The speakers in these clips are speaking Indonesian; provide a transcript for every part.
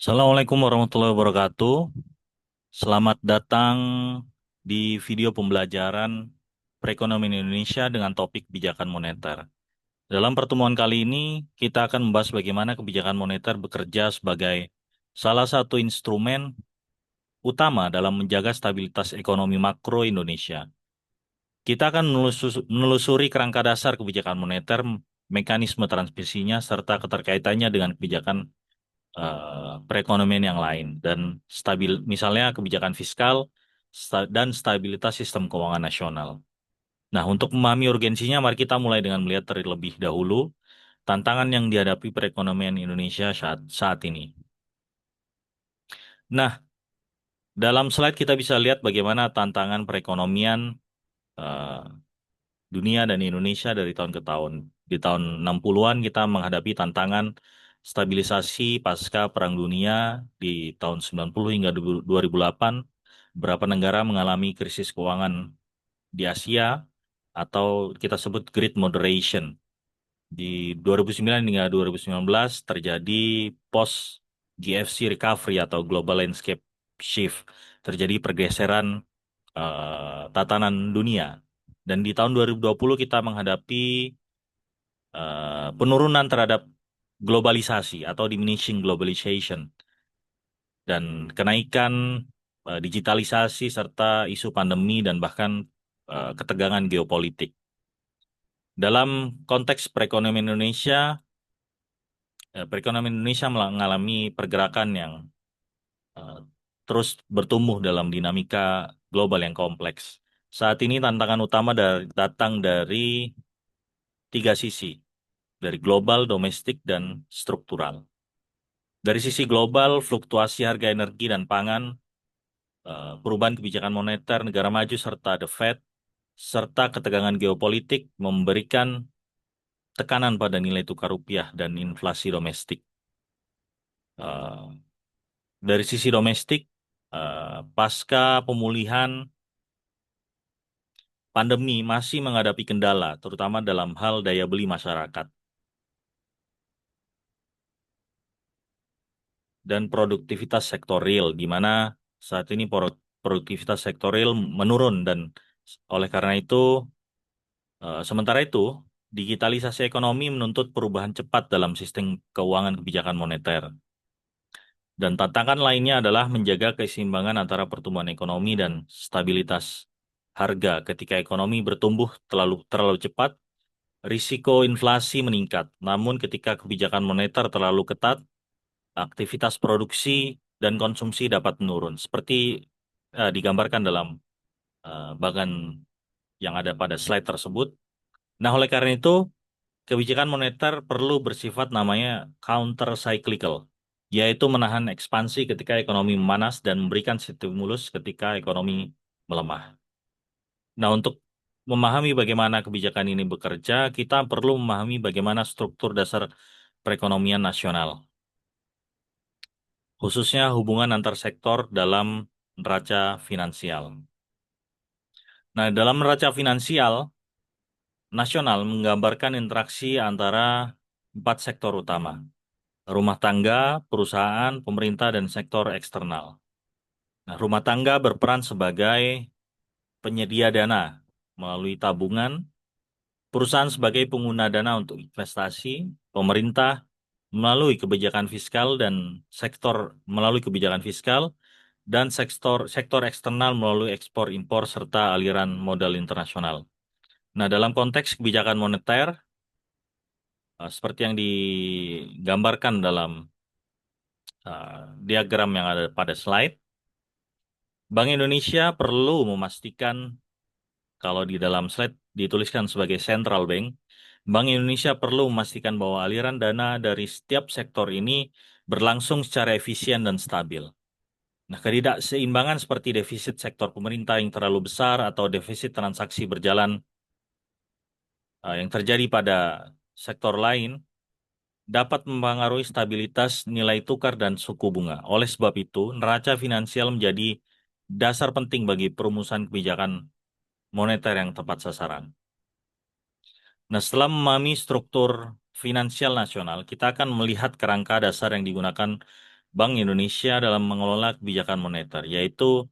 Assalamualaikum warahmatullahi wabarakatuh. Selamat datang di video pembelajaran perekonomian Indonesia dengan topik kebijakan moneter. Dalam pertemuan kali ini, kita akan membahas bagaimana kebijakan moneter bekerja sebagai salah satu instrumen utama dalam menjaga stabilitas ekonomi makro Indonesia. Kita akan menelusuri kerangka dasar kebijakan moneter, mekanisme transmisinya, serta keterkaitannya dengan kebijakan perekonomian yang lain dan misalnya kebijakan fiskal dan stabilitas sistem keuangan nasional. Nah, untuk memahami urgensinya, mari kita mulai dengan melihat terlebih dahulu tantangan yang dihadapi perekonomian Indonesia saat ini. Nah, dalam slide kita bisa lihat bagaimana tantangan perekonomian eh, dunia dan Indonesia dari tahun ke tahun. Di tahun 60-an kita menghadapi tantangan stabilisasi pasca Perang Dunia. Di tahun 90 hingga 2008, beberapa negara mengalami krisis keuangan di Asia atau kita sebut Great Moderation. Di 2009 hingga 2019 terjadi post GFC recovery atau Global Landscape Shift. Terjadi pergeseran tatanan dunia. Dan di tahun 2020 kita menghadapi penurunan terhadap globalisasi atau diminishing globalization dan kenaikan digitalisasi serta isu pandemi dan bahkan ketegangan geopolitik. Dalam konteks perekonomian Indonesia mengalami pergerakan yang eh, terus bertumbuh dalam dinamika global yang kompleks. Saat ini tantangan utama datang dari tiga sisi, dari global, domestik, dan struktural. Dari sisi global, fluktuasi harga energi dan pangan, perubahan kebijakan moneter negara maju serta The Fed, serta ketegangan geopolitik memberikan tekanan pada nilai tukar rupiah dan inflasi domestik. Eh, dari sisi domestik, pasca pemulihan pandemi masih menghadapi kendala, terutama dalam hal daya beli masyarakat dan produktivitas sektor real, di mana saat ini produktivitas sektor real menurun dan oleh karena itu, sementara itu, digitalisasi ekonomi menuntut perubahan cepat dalam sistem keuangan kebijakan moneter. Dan tantangan lainnya adalah menjaga keseimbangan antara pertumbuhan ekonomi dan stabilitas harga. Ketika ekonomi bertumbuh terlalu cepat, risiko inflasi meningkat. Namun ketika kebijakan moneter terlalu ketat, aktivitas produksi dan konsumsi dapat menurun. Seperti digambarkan dalam bagan yang ada pada slide tersebut. Nah, oleh karena itu, kebijakan moneter perlu bersifat namanya counter cyclical, yaitu menahan ekspansi ketika ekonomi memanas dan memberikan stimulus ketika ekonomi melemah. Nah, untuk memahami bagaimana kebijakan ini bekerja, kita perlu memahami bagaimana struktur dasar perekonomian nasional, khususnya hubungan antar sektor dalam neraca finansial. Nah, dalam neraca finansial, nasional menggambarkan interaksi antara empat sektor utama: rumah tangga, perusahaan, pemerintah, dan sektor eksternal. Nah, rumah tangga berperan sebagai penyedia dana melalui tabungan, perusahaan sebagai pengguna dana untuk investasi, pemerintah melalui kebijakan fiskal dan sektor eksternal melalui ekspor impor serta aliran modal internasional. Nah, dalam konteks kebijakan moneter, seperti yang digambarkan dalam diagram yang ada pada slide, Bank Indonesia perlu memastikan, kalau di dalam slide dituliskan sebagai central bank, Bank Indonesia perlu memastikan bahwa aliran dana dari setiap sektor ini berlangsung secara efisien dan stabil. Nah, ketidakseimbangan seperti defisit sektor pemerintah yang terlalu besar atau defisit transaksi berjalan yang terjadi pada sektor lain dapat mempengaruhi stabilitas nilai tukar dan suku bunga. Oleh sebab itu, neraca finansial menjadi dasar penting bagi perumusan kebijakan moneter yang tepat sasaran. Nah, setelah memahami struktur finansial nasional, kita akan melihat kerangka dasar yang digunakan Bank Indonesia dalam mengelola kebijakan moneter, yaitu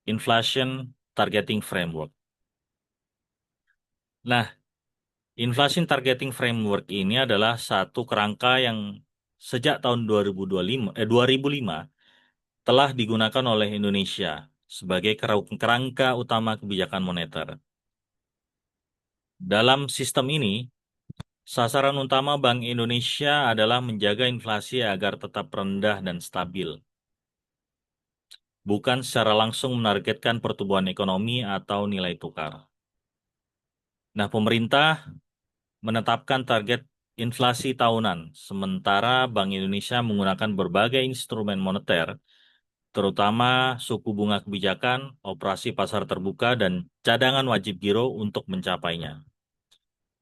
Inflation Targeting Framework. Nah, Inflation Targeting Framework ini adalah satu kerangka yang sejak tahun 2005 telah digunakan oleh Indonesia sebagai kerangka utama kebijakan moneter. Dalam sistem ini, sasaran utama Bank Indonesia adalah menjaga inflasi agar tetap rendah dan stabil, bukan secara langsung menargetkan pertumbuhan ekonomi atau nilai tukar. Nah, pemerintah menetapkan target inflasi tahunan, sementara Bank Indonesia menggunakan berbagai instrumen moneter, terutama suku bunga kebijakan, operasi pasar terbuka, dan cadangan wajib giro untuk mencapainya.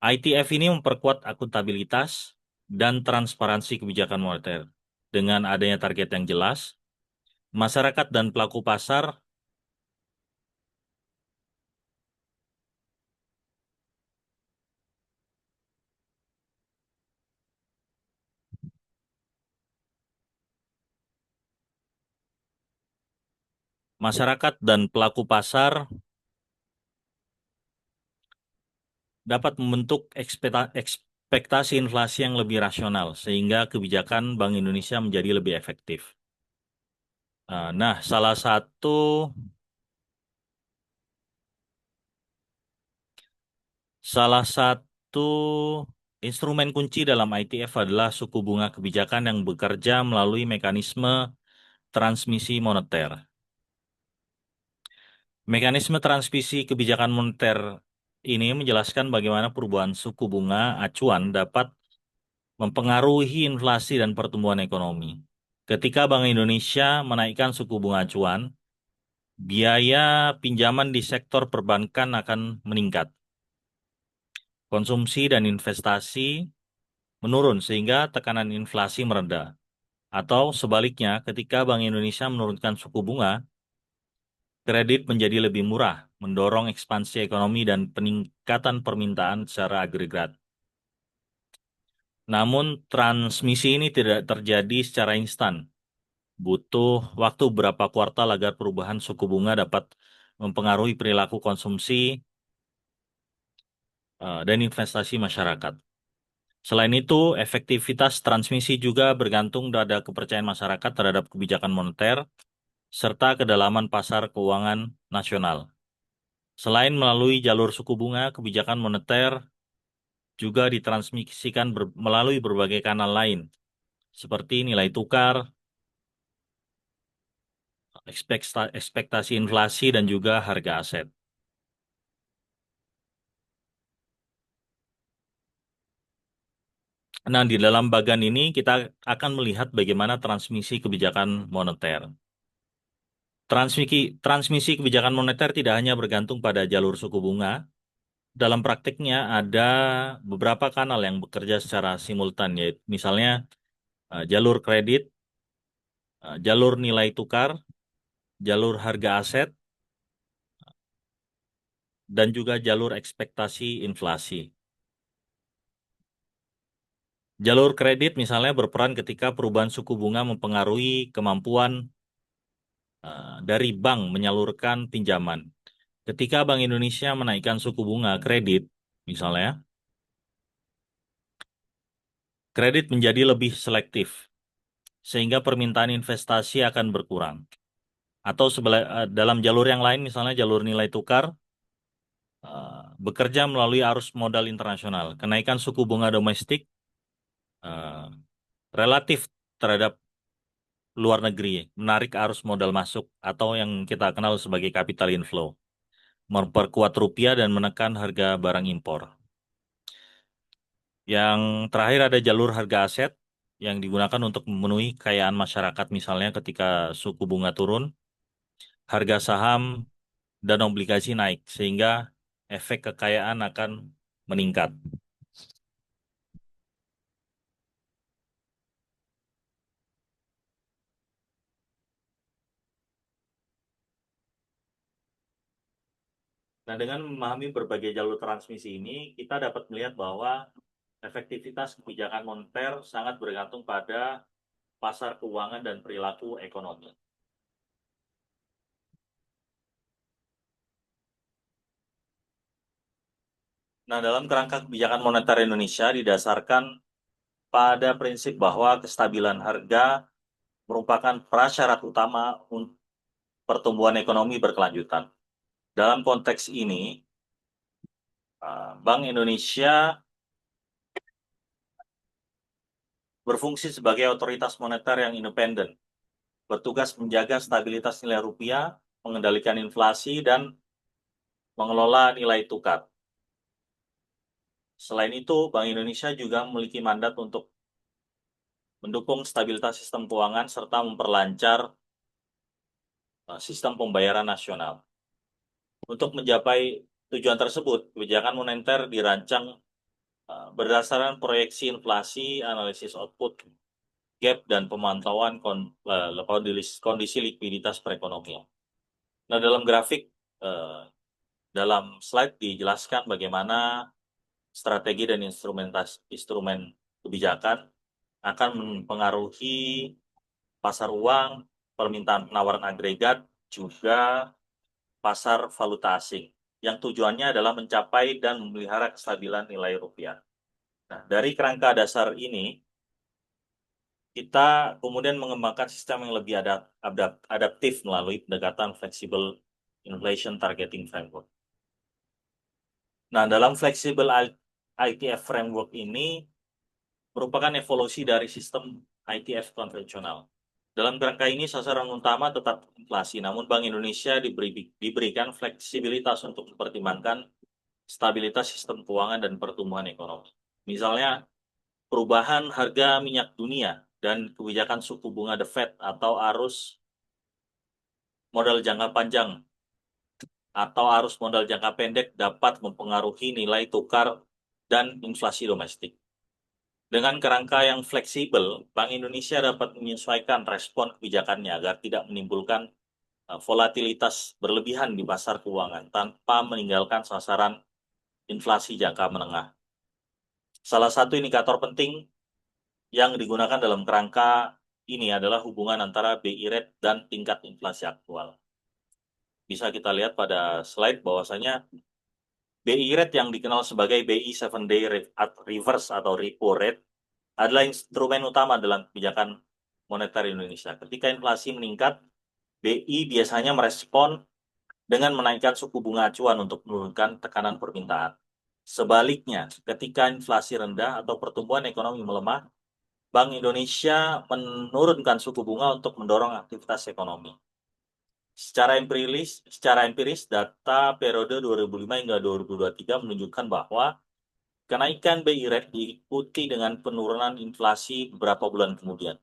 ITF ini memperkuat akuntabilitas dan transparansi kebijakan moneter. Dengan adanya target yang jelas, masyarakat dan pelaku pasar dapat membentuk ekspektasi inflasi yang lebih rasional, sehingga kebijakan Bank Indonesia menjadi lebih efektif. Nah, salah satu instrumen kunci dalam ITF adalah suku bunga kebijakan yang bekerja melalui mekanisme transmisi moneter. Mekanisme transmisi kebijakan moneter ini menjelaskan bagaimana perubahan suku bunga acuan dapat mempengaruhi inflasi dan pertumbuhan ekonomi. Ketika Bank Indonesia menaikkan suku bunga acuan, biaya pinjaman di sektor perbankan akan meningkat. Konsumsi dan investasi menurun sehingga tekanan inflasi meredah. Atau sebaliknya, ketika Bank Indonesia menurunkan suku bunga, kredit menjadi lebih murah, mendorong ekspansi ekonomi dan peningkatan permintaan secara agregat. Namun, transmisi ini tidak terjadi secara instan. Butuh waktu beberapa kuartal agar perubahan suku bunga dapat mempengaruhi perilaku konsumsi dan investasi masyarakat. Selain itu, efektivitas transmisi juga bergantung pada kepercayaan masyarakat terhadap kebijakan moneter serta kedalaman pasar keuangan nasional. Selain melalui jalur suku bunga, kebijakan moneter juga ditransmisikan melalui berbagai kanal lain, seperti nilai tukar, ekspektasi inflasi, dan juga harga aset. Nah, di dalam bagian ini kita akan melihat bagaimana transmisi kebijakan moneter. Transmisi kebijakan moneter tidak hanya bergantung pada jalur suku bunga. Dalam praktiknya ada beberapa kanal yang bekerja secara simultan, yaitu misalnya jalur kredit, jalur nilai tukar, jalur harga aset, dan juga jalur ekspektasi inflasi. Jalur kredit misalnya berperan ketika perubahan suku bunga mempengaruhi kemampuan dari bank menyalurkan pinjaman. Ketika Bank Indonesia menaikkan suku bunga kredit, misalnya, kredit menjadi lebih selektif, sehingga permintaan investasi akan berkurang. Atau dalam jalur yang lain, misalnya jalur nilai tukar, bekerja melalui arus modal internasional. Kenaikan suku bunga domestik eh, relatif terhadap luar negeri, menarik arus modal masuk atau yang kita kenal sebagai capital inflow, memperkuat rupiah dan menekan harga barang impor. Yang terakhir ada jalur harga aset yang digunakan untuk memenuhi kekayaan masyarakat, misalnya ketika suku bunga turun, harga saham dan obligasi naik, sehingga efek kekayaan akan meningkat. Nah, dengan memahami berbagai jalur transmisi ini, kita dapat melihat bahwa efektivitas kebijakan moneter sangat bergantung pada pasar keuangan dan perilaku ekonomi. Nah, dalam kerangka kebijakan moneter Indonesia didasarkan pada prinsip bahwa kestabilan harga merupakan prasyarat utama untuk pertumbuhan ekonomi berkelanjutan. Dalam konteks ini, Bank Indonesia berfungsi sebagai otoritas moneter yang independen, bertugas menjaga stabilitas nilai rupiah, mengendalikan inflasi, dan mengelola nilai tukar. Selain itu, Bank Indonesia juga memiliki mandat untuk mendukung stabilitas sistem keuangan serta memperlancar sistem pembayaran nasional. Untuk mencapai tujuan tersebut, kebijakan moneter dirancang berdasarkan proyeksi inflasi, analisis output gap, dan pemantauan kondisi likuiditas perekonomian. Nah, dalam grafik, dalam slide dijelaskan bagaimana strategi dan instrumen kebijakan akan mempengaruhi pasar uang, permintaan penawaran agregat, juga pasar valuta asing, yang tujuannya adalah mencapai dan memelihara kestabilan nilai rupiah. Nah, dari kerangka dasar ini, kita kemudian mengembangkan sistem yang lebih adaptif melalui pendekatan flexible inflation targeting framework. Nah, dalam flexible ITF framework ini merupakan evolusi dari sistem ITF konvensional. Dalam kerangka ini, sasaran utama tetap inflasi, namun Bank Indonesia diberikan fleksibilitas untuk mempertimbangkan stabilitas sistem keuangan dan pertumbuhan ekonomi. Misalnya, perubahan harga minyak dunia dan kebijakan suku bunga The Fed atau arus modal jangka panjang atau arus modal jangka pendek dapat mempengaruhi nilai tukar dan inflasi domestik. Dengan kerangka yang fleksibel, Bank Indonesia dapat menyesuaikan respon kebijakannya agar tidak menimbulkan volatilitas berlebihan di pasar keuangan tanpa meninggalkan sasaran inflasi jangka menengah. Salah satu indikator penting yang digunakan dalam kerangka ini adalah hubungan antara BI rate dan tingkat inflasi aktual. Bisa kita lihat pada slide bahwasanya BI rate yang dikenal sebagai BI 7-day reverse atau repo rate adalah instrumen utama dalam kebijakan moneter Indonesia. Ketika inflasi meningkat, BI biasanya merespon dengan menaikkan suku bunga acuan untuk menurunkan tekanan permintaan. Sebaliknya, ketika inflasi rendah atau pertumbuhan ekonomi melemah, Bank Indonesia menurunkan suku bunga untuk mendorong aktivitas ekonomi. Secara empiris, data periode 2005 hingga 2023 menunjukkan bahwa kenaikan BI rate diikuti dengan penurunan inflasi beberapa bulan kemudian.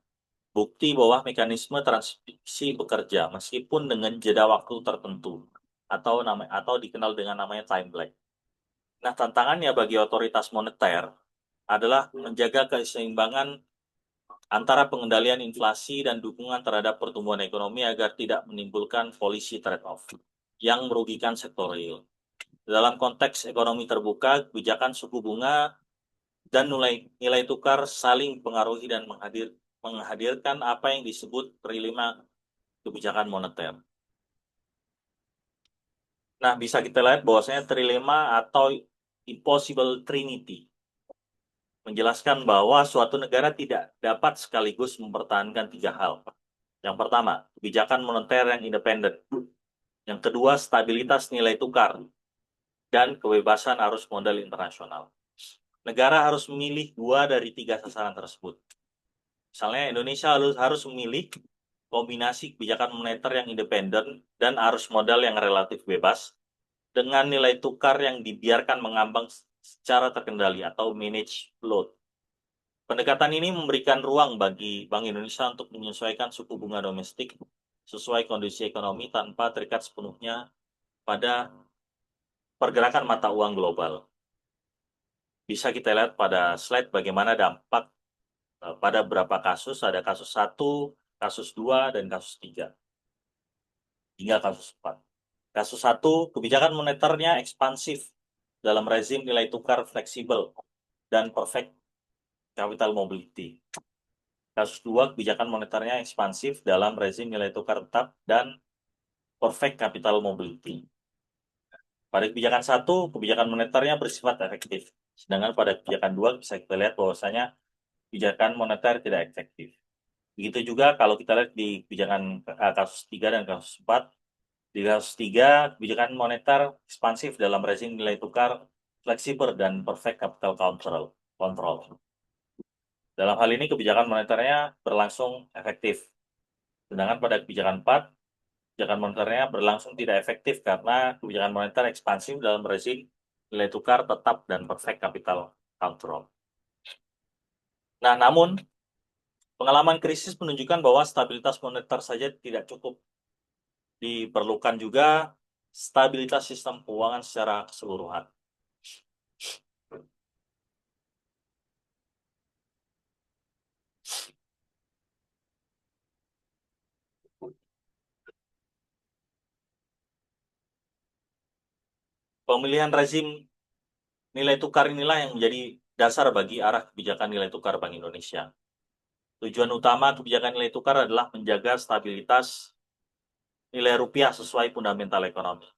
Bukti bahwa mekanisme transmisi bekerja meskipun dengan jeda waktu tertentu atau dikenal dengan namanya time lag. Nah, tantangannya bagi otoritas moneter adalah menjaga keseimbangan antara pengendalian inflasi dan dukungan terhadap pertumbuhan ekonomi agar tidak menimbulkan policy trade-off yang merugikan sektor real. Dalam konteks ekonomi terbuka, kebijakan suku bunga dan nilai tukar saling mempengaruhi dan menghadirkan apa yang disebut trilema kebijakan moneter. Nah, bisa kita lihat bahwasanya trilema atau impossible trinity menjelaskan bahwa suatu negara tidak dapat sekaligus mempertahankan tiga hal. Yang pertama, kebijakan moneter yang independen. Yang kedua, stabilitas nilai tukar dan kebebasan arus modal internasional. Negara harus memilih dua dari tiga sasaran tersebut. Misalnya Indonesia harus memilih kombinasi kebijakan moneter yang independen dan arus modal yang relatif bebas dengan nilai tukar yang dibiarkan mengambang secara terkendali atau manage float. Pendekatan ini memberikan ruang bagi Bank Indonesia untuk menyesuaikan suku bunga domestik sesuai kondisi ekonomi tanpa terikat sepenuhnya pada pergerakan mata uang global. Bisa kita lihat pada slide bagaimana dampak pada beberapa kasus, ada kasus 1, kasus 2, dan kasus 3, hingga kasus 4. Kasus 1, kebijakan moneternya ekspansif dalam rezim nilai tukar fleksibel dan perfect capital mobility. Kasus 2, kebijakan moneternya ekspansif dalam rezim nilai tukar tetap dan perfect capital mobility. Pada kebijakan 1, kebijakan moneternya bersifat efektif. Sedangkan pada kebijakan 2, bisa kita lihat bahwasanya kebijakan moneter tidak efektif. Begitu juga kalau kita lihat di kebijakan kasus 3 dan kasus 4. Di kasus 3, kebijakan moneter ekspansif dalam rezim nilai tukar fleksibel dan perfect capital control. Dalam hal ini kebijakan moneternya berlangsung efektif. Sedangkan pada kebijakan 4, kebijakan moneternya berlangsung tidak efektif karena kebijakan moneter ekspansif dalam rezim nilai tukar tetap dan perfect capital control. Nah, namun pengalaman krisis menunjukkan bahwa stabilitas moneter saja tidak cukup. Diperlukan juga stabilitas sistem keuangan secara keseluruhan. Pemilihan rezim nilai tukar inilah yang menjadi dasar bagi arah kebijakan nilai tukar Bank Indonesia. Tujuan utama kebijakan nilai tukar adalah menjaga stabilitas nilai rupiah sesuai fundamental ekonomi.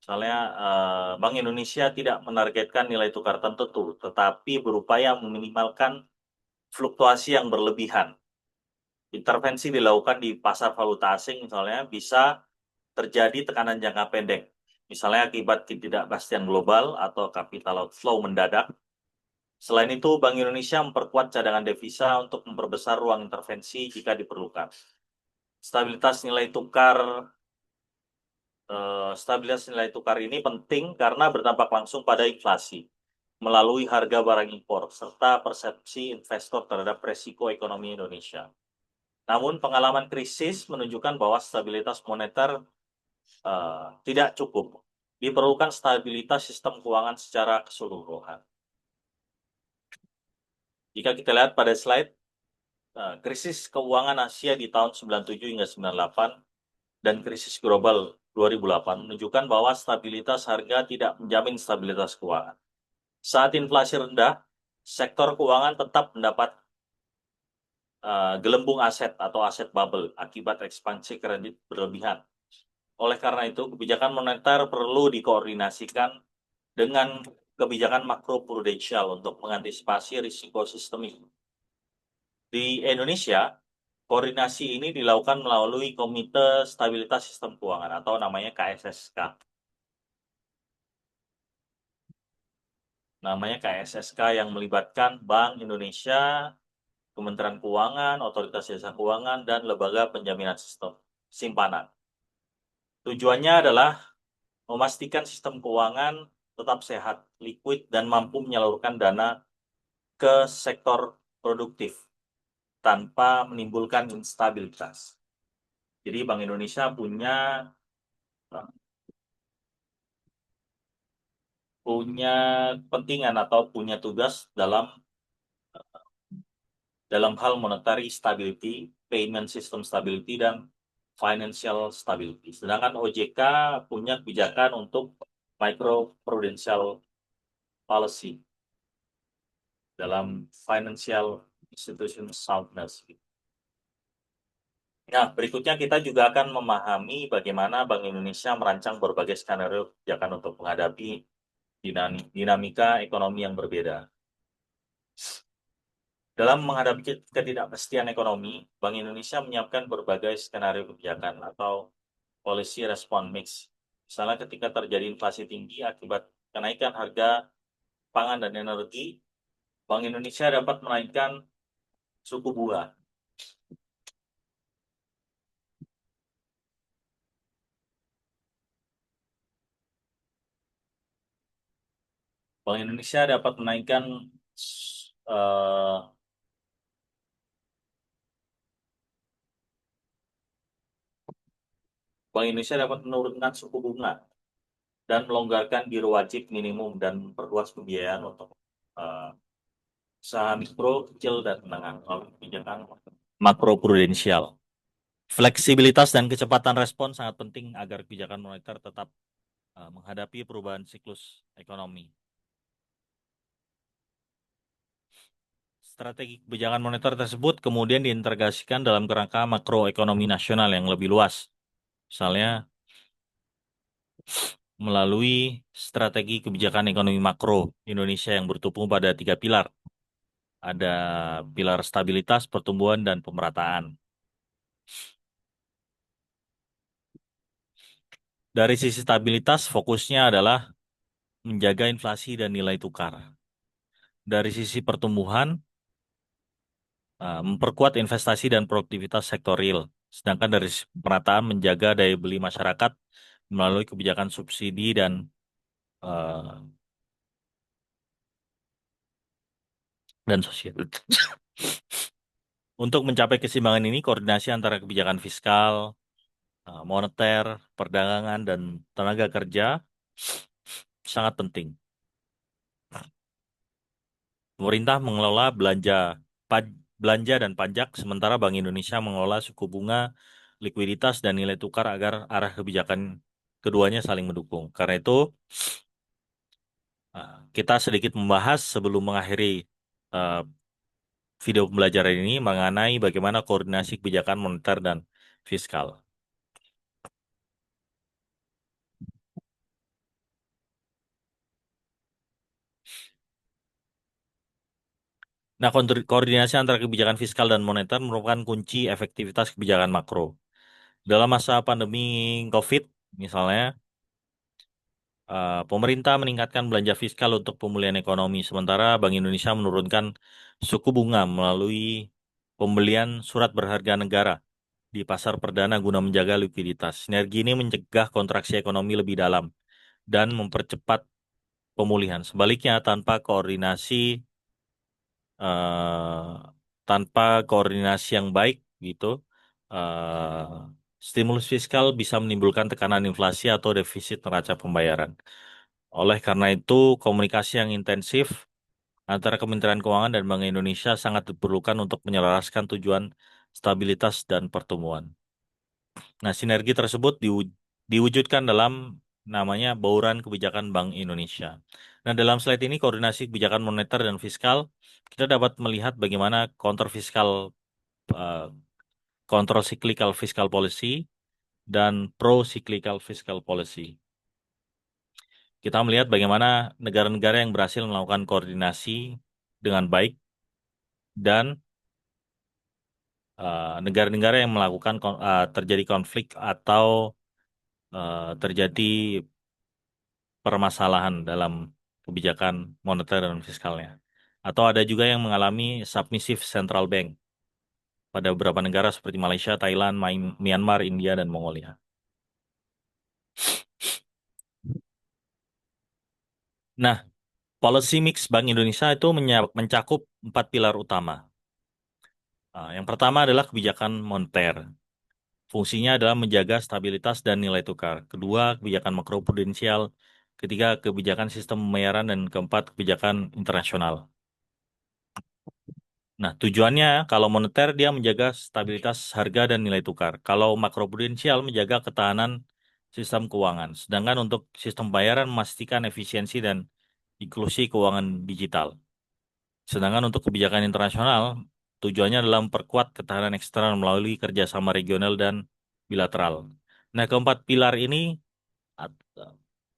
Misalnya, Bank Indonesia tidak menargetkan nilai tukar tertentu, tetapi berupaya meminimalkan fluktuasi yang berlebihan. Intervensi dilakukan di pasar valuta asing misalnya bisa terjadi tekanan jangka pendek, misalnya akibat ketidakpastian global atau capital outflow mendadak. Selain itu, Bank Indonesia memperkuat cadangan devisa untuk memperbesar ruang intervensi jika diperlukan. Stabilitas nilai tukar ini penting karena berdampak langsung pada inflasi melalui harga barang impor serta persepsi investor terhadap resiko ekonomi Indonesia. Namun, pengalaman krisis menunjukkan bahwa stabilitas moneter tidak cukup. Diperlukan stabilitas sistem keuangan secara keseluruhan. Jika kita lihat pada slide, krisis keuangan Asia di tahun 97 hingga 98 dan krisis global 2008 menunjukkan bahwa stabilitas harga tidak menjamin stabilitas keuangan. Saat inflasi rendah, sektor keuangan tetap mendapat gelembung aset atau aset bubble akibat ekspansi kredit berlebihan. Oleh karena itu, kebijakan moneter perlu dikoordinasikan dengan kebijakan makroprudensial untuk mengantisipasi risiko sistemik. Di Indonesia, koordinasi ini dilakukan melalui Komite Stabilitas Sistem Keuangan atau namanya KSSK. Namanya KSSK yang melibatkan Bank Indonesia, Kementerian Keuangan, Otoritas Jasa Keuangan, dan Lembaga Penjaminan Sistem Simpanan. Tujuannya adalah memastikan sistem keuangan tetap sehat, liquid, dan mampu menyalurkan dana ke sektor produktif tanpa menimbulkan instabilitas. Jadi Bank Indonesia punya kepentingan atau punya tugas dalam hal monetary stability, payment system stability, dan financial stability. Sedangkan OJK punya kebijakan untuk microprudential policy dalam financial institution soundness. Nah, berikutnya kita juga akan memahami bagaimana Bank Indonesia merancang berbagai skenario kebijakan untuk menghadapi dinamika ekonomi yang berbeda. Dalam menghadapi ketidakpastian ekonomi, Bank Indonesia menyiapkan berbagai skenario kebijakan atau policy response mix. Misalnya ketika terjadi inflasi tinggi akibat kenaikan harga pangan dan energi, Bank Indonesia dapat menaikkan suku bunga. Bank Indonesia dapat menaikkan eh, Bank Indonesia dapat menurunkan suku bunga dan melonggarkan giro wajib minimum dan memperluas pembiayaan untuk usaha mikro, kecil, dan menengah melalui kebijakan makroprudensial. Fleksibilitas dan kecepatan respon sangat penting agar kebijakan moneter tetap menghadapi perubahan siklus ekonomi. Strategi kebijakan moneter tersebut kemudian diintegrasikan dalam kerangka makroekonomi nasional yang lebih luas. Misalnya melalui strategi kebijakan ekonomi makro Indonesia yang bertumpu pada tiga pilar. Ada pilar stabilitas, pertumbuhan, dan pemerataan. Dari sisi stabilitas, fokusnya adalah menjaga inflasi dan nilai tukar. Dari sisi pertumbuhan, memperkuat investasi dan produktivitas sektor real. Sedangkan dari sisi pemerataan, menjaga daya beli masyarakat melalui kebijakan subsidi eh, dan sosial. Untuk mencapai keseimbangan ini, koordinasi antara kebijakan fiskal, moneter, perdagangan, dan tenaga kerja sangat penting. Pemerintah mengelola belanja dan pajak, sementara Bank Indonesia mengelola suku bunga, likuiditas, dan nilai tukar agar arah kebijakan keduanya saling mendukung. Karena itu, kita sedikit membahas sebelum mengakhiri eh, video pembelajaran ini mengenai bagaimana koordinasi kebijakan moneter dan fiskal. Nah, koordinasi antara kebijakan fiskal dan moneter merupakan kunci efektivitas kebijakan makro. Dalam masa pandemi COVID, misalnya, pemerintah meningkatkan belanja fiskal untuk pemulihan ekonomi, sementara Bank Indonesia menurunkan suku bunga melalui pembelian surat berharga negara di pasar perdana guna menjaga likuiditas. Sinergi ini mencegah kontraksi ekonomi lebih dalam dan mempercepat pemulihan. Sebaliknya, eh, tanpa koordinasi yang baik gitu, stimulus fiskal bisa menimbulkan tekanan inflasi atau defisit neraca pembayaran. Oleh karena itu, komunikasi yang intensif antara Kementerian Keuangan dan Bank Indonesia sangat diperlukan untuk menyelaraskan tujuan stabilitas dan pertumbuhan. Nah, sinergi tersebut diwujudkan dalam namanya bauran kebijakan Bank Indonesia. Nah, dalam slide ini koordinasi kebijakan moneter dan fiskal, kita dapat melihat bagaimana eh, counter cyclical fiscal policy dan pro cyclical fiscal policy. Kita melihat bagaimana negara-negara yang berhasil melakukan koordinasi dengan baik dan negara-negara yang terjadi konflik atau terjadi permasalahan dalam kebijakan moneter dan fiskalnya. Atau ada juga yang mengalami submissive central bank pada beberapa negara seperti Malaysia, Thailand, Myanmar, India, dan Mongolia. Nah, policy mix Bank Indonesia itu mencakup 4 pilar utama. Yang pertama adalah kebijakan moneter. Fungsinya adalah menjaga stabilitas dan nilai tukar. Kedua, kebijakan makroprudensial. Ketiga, kebijakan sistem pembayaran. Dan keempat, kebijakan internasional. Nah, tujuannya kalau moneter dia menjaga stabilitas harga dan nilai tukar. Kalau makroprudensial menjaga ketahanan sistem keuangan. Sedangkan untuk sistem pembayaran memastikan efisiensi dan inklusi keuangan digital. Sedangkan untuk kebijakan internasional, tujuannya adalah memperkuat ketahanan eksternal melalui kerjasama regional dan bilateral. Nah, keempat pilar ini at-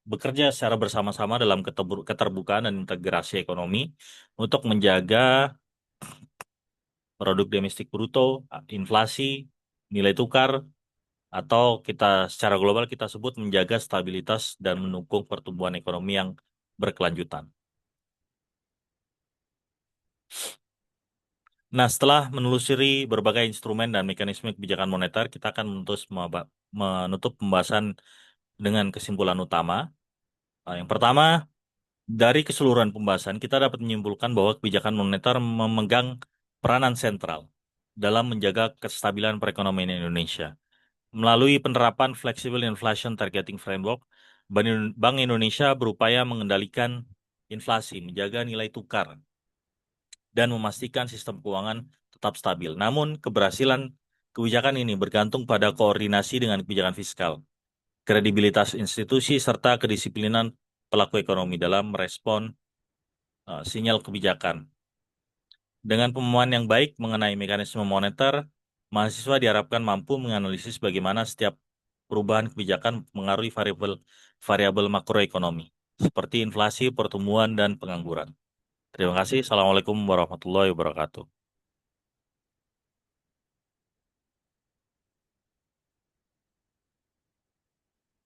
bekerja secara bersama-sama dalam keterbukaan dan integrasi ekonomi untuk menjaga produk domestik bruto, inflasi, nilai tukar, atau kita secara global kita sebut menjaga stabilitas dan mendukung pertumbuhan ekonomi yang berkelanjutan. Nah, setelah menelusuri berbagai instrumen dan mekanisme kebijakan moneter, kita akan menutup pembahasan dengan kesimpulan utama. Yang pertama, dari keseluruhan pembahasan, kita dapat menyimpulkan bahwa kebijakan moneter memegang peranan sentral dalam menjaga kestabilan perekonomian Indonesia. Melalui penerapan Flexible Inflation Targeting Framework, Bank Indonesia berupaya mengendalikan inflasi, menjaga nilai tukar, dan memastikan sistem keuangan tetap stabil. Namun, keberhasilan kebijakan ini bergantung pada koordinasi dengan kebijakan fiskal, kredibilitas institusi, serta kedisiplinan pelaku ekonomi dalam merespon sinyal kebijakan. Dengan pemahaman yang baik mengenai mekanisme moneter, mahasiswa diharapkan mampu menganalisis bagaimana setiap perubahan kebijakan mengaruhi variabel makroekonomi, seperti inflasi, pertumbuhan, dan pengangguran. Terima kasih. Assalamualaikum warahmatullahi wabarakatuh.